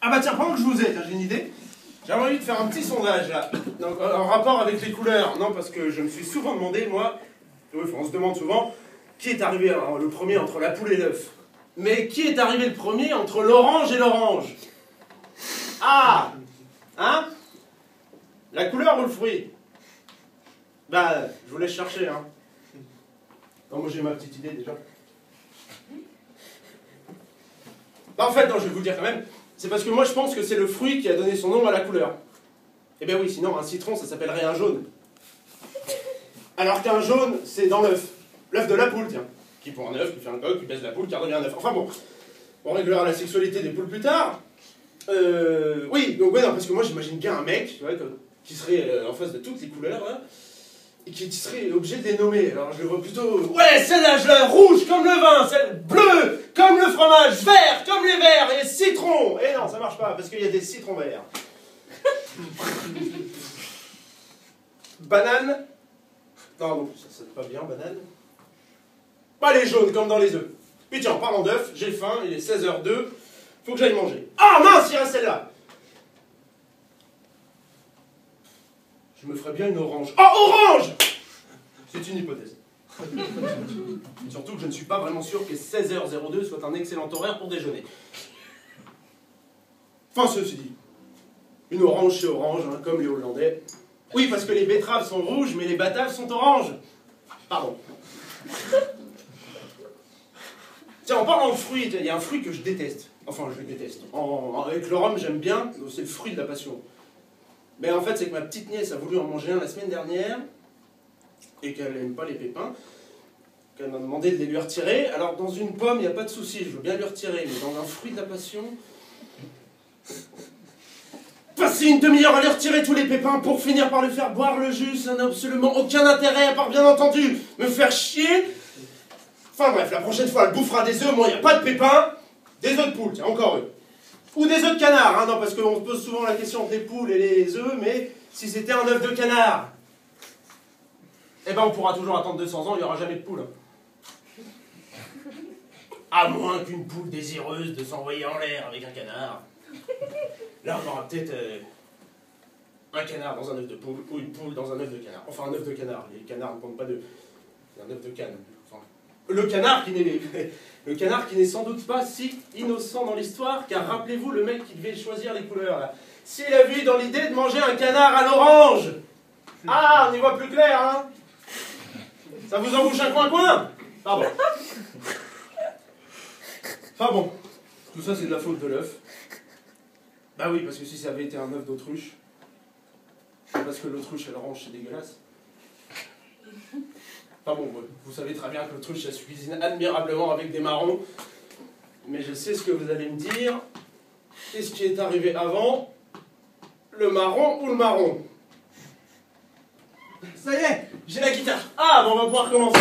Ah bah tiens, pendant que je vous ai, j'ai une idée. J'avais envie de faire un petit sondage là, donc, en rapport avec les couleurs. Non, parce que je me suis souvent demandé, moi, on se demande souvent, qui est arrivé le premier entre la poule et l'œuf. Mais qui est arrivé le premier entre l'orange et l'orange? Ah! Hein? La couleur ou le fruit? Bah, je vous laisse chercher, hein. Non, moi j'ai ma petite idée déjà. Bah, en fait, non, je vais vous le dire quand même. C'est parce que moi je pense que c'est le fruit qui a donné son nom à la couleur. Eh bien oui, sinon un citron ça s'appellerait un jaune. Alors qu'un jaune c'est dans l'œuf. L'œuf de la poule, tiens. Qui pond un œuf, qui fait un coq, qui baise la poule, qui redevient un œuf. Enfin bon, on réglera la sexualité des poules plus tard. Oui, donc ouais, non, parce que moi j'imagine bien un mec, tu vois, qui serait en face de toutes les couleurs, là, et qui serait obligé de les nommer. Alors je le vois plutôt... Ouais, celle-là, je la rouge comme le vin, celle bleue comme le fromage, vert comme les verts, et citron. Et non, ça marche pas, parce qu'il y a des citrons verts. Banane. Non, donc ça c'est pas bien, banane. Pas les jaunes, comme dans les œufs. Puis tiens, en parlant d'œufs, j'ai faim, il est 16h02, faut que j'aille manger. Ah mince, il y a celle-là. Je me ferais bien une orange. Oh, orange! C'est une hypothèse. Surtout que je ne suis pas vraiment sûr que 16h02 soit un excellent horaire pour déjeuner. Enfin, ceci dit, une orange c'est orange, hein, comme les Hollandais. Oui, parce que les betteraves sont rouges, mais les bataves sont oranges. Pardon. Tiens, en parlant de fruits, il y a un fruit que je déteste. Enfin, je le déteste. Avec le rhum, j'aime bien, c'est le fruit de la passion. Mais en fait, c'est que ma petite nièce a voulu en manger un la semaine dernière, et qu'elle n'aime pas les pépins, qu'elle m'a demandé de les lui retirer. Alors, dans une pomme, il n'y a pas de souci, je veux bien lui retirer, mais dans un fruit de la passion... Passer une demi-heure à lui retirer tous les pépins pour finir par lui faire boire le jus, ça n'a absolument aucun intérêt, à part bien entendu me faire chier. Enfin bref, la prochaine fois, elle bouffera des œufs, moi, il n'y a pas de pépins, des œufs de poule, tiens, encore eux. Ou des œufs de canard, hein, non, parce qu'on se pose souvent la question entre les poules et les œufs, mais si c'était un œuf de canard, eh ben on pourra toujours attendre 200 ans, il n'y aura jamais de poule. Hein. À moins qu'une poule désireuse de s'envoyer en l'air avec un canard. Là, on aura peut-être un canard dans un œuf de poule, ou une poule dans un œuf de canard. Enfin, un œuf de canard, les canards ne comptent pas d'œufs. C'est un œuf de canne. Enfin, le canard qui n'est sans doute pas si innocent dans l'histoire, car rappelez-vous le mec qui devait choisir les couleurs, là. S'il a vu dans l'idée de manger un canard à l'orange. Ah, on y voit plus clair, hein. Ça vous embouche un coin-coin. Pardon. Enfin bon, tout ça c'est de la faute de l'œuf. Bah oui, parce que si ça avait été un œuf d'autruche, parce que l'autruche à l'orange c'est dégueulasse. Enfin bon, vous savez très bien que l'autruche ça se cuisine admirablement avec des marrons, mais je sais ce que vous allez me dire. Qu'est-ce qui est arrivé avant? Le marron ou le marron? Ça y est, j'ai la guitare. Ah, bon, on va pouvoir commencer.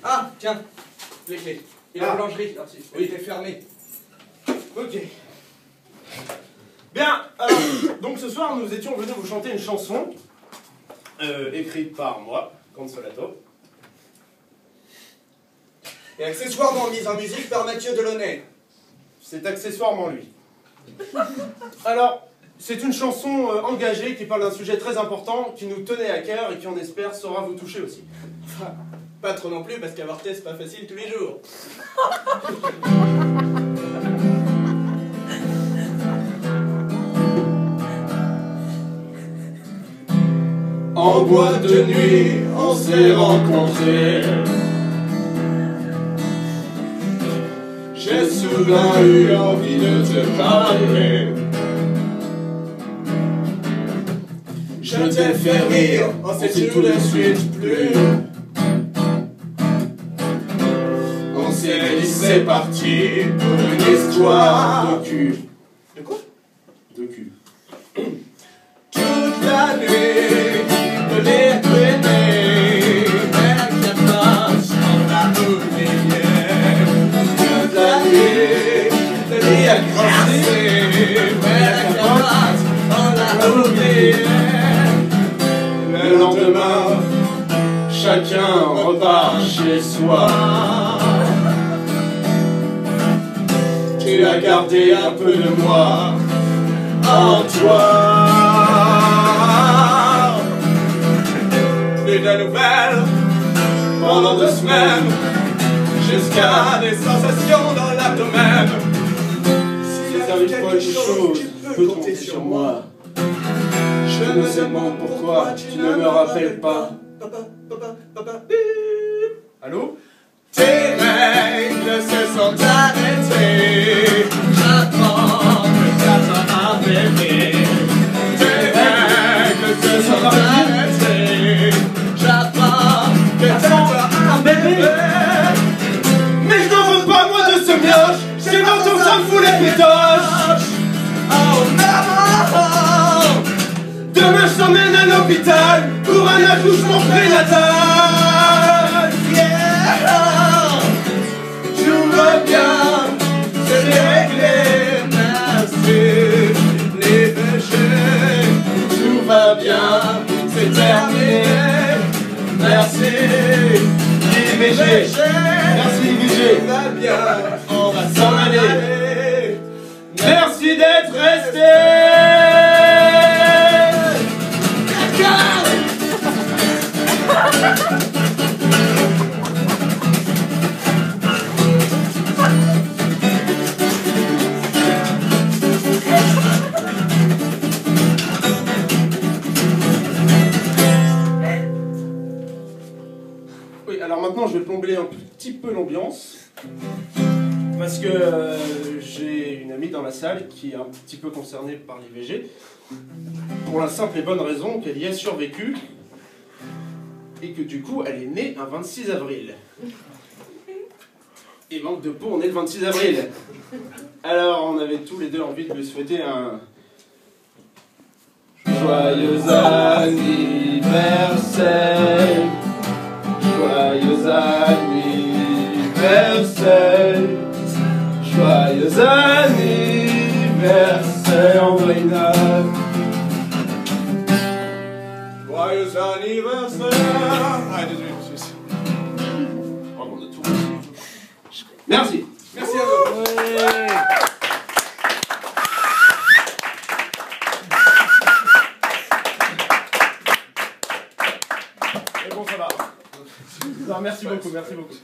Ah, tiens, les clés. Et la boulangerie. Merci. Oui, t'es fermé. Ok. Bien, alors, donc ce soir, nous étions venus vous chanter une chanson écrite par moi, Consolato. Et accessoirement mise en musique par Mathieu Delaunay. C'est accessoirement lui. Alors, c'est une chanson engagée qui parle d'un sujet très important, qui nous tenait à cœur et qui, on espère, saura vous toucher aussi. Enfin, pas trop non plus, parce qu'avorter, c'est pas facile tous les jours. En boîte de nuit, on s'est rencontrés. J'ai soudain eu envie de te parler. Je t'ai fait rire, on s'est tout de suite plu. On s'est dit c'est parti pour une histoire de cul. De quoi? De cul. Toute la nuit, de les traîner, mais la passe, on l'a oublié. Toute la nuit, de les agresser, mais la passe, on l'a oublié. Le lendemain, chacun repart chez soi. Tu as gardé un peu de moi sans toi. Plus de nouvelles pendant 2 semaines, jusqu'à des sensations dans l'abdomen. Si t'arrive quelque chose, tu peux compter sur moi. Je me demande pourquoi tu ne me rappelles pas. Allô? Tes règles se sont arrêtées. J'apprends que t'attends un bébé. Tes règles se sont arrêtées. J'apprends que t'attends un bébé. Mais je n'en veux pas moi de ce mioche. J'ai longtemps que ça me fout les pétoches. Oh maman, Demain je t'emmène à l'hôpital pour un accouchement prénatal. yeah. Tout va bien, c'est réglé, merci. Les péchés, tout va bien, c'est terminé, merci. IVG. Merci IVG. Tout va bien, on va s'en aller. Merci d'être resté. Oui, alors maintenant je vais plomber un petit peu l'ambiance. Parce que j'ai une amie dans la salle qui est un petit peu concernée par l'IVG. Pour la simple et bonne raison qu'elle y a survécu. Et que du coup, elle est née un 26 avril. Et manque de peau, on est le 26 avril. Alors, on avait tous les deux envie de lui souhaiter un... Joyeux anniversaire, joyeux anniversaire, joyeux anniversaire, Andrina. Joyeux anniversaire. Ah, désolé, monsieur. Oh, on a tout. Merci. Merci à vous. Et bon, ça va. Non, merci beaucoup, merci beaucoup.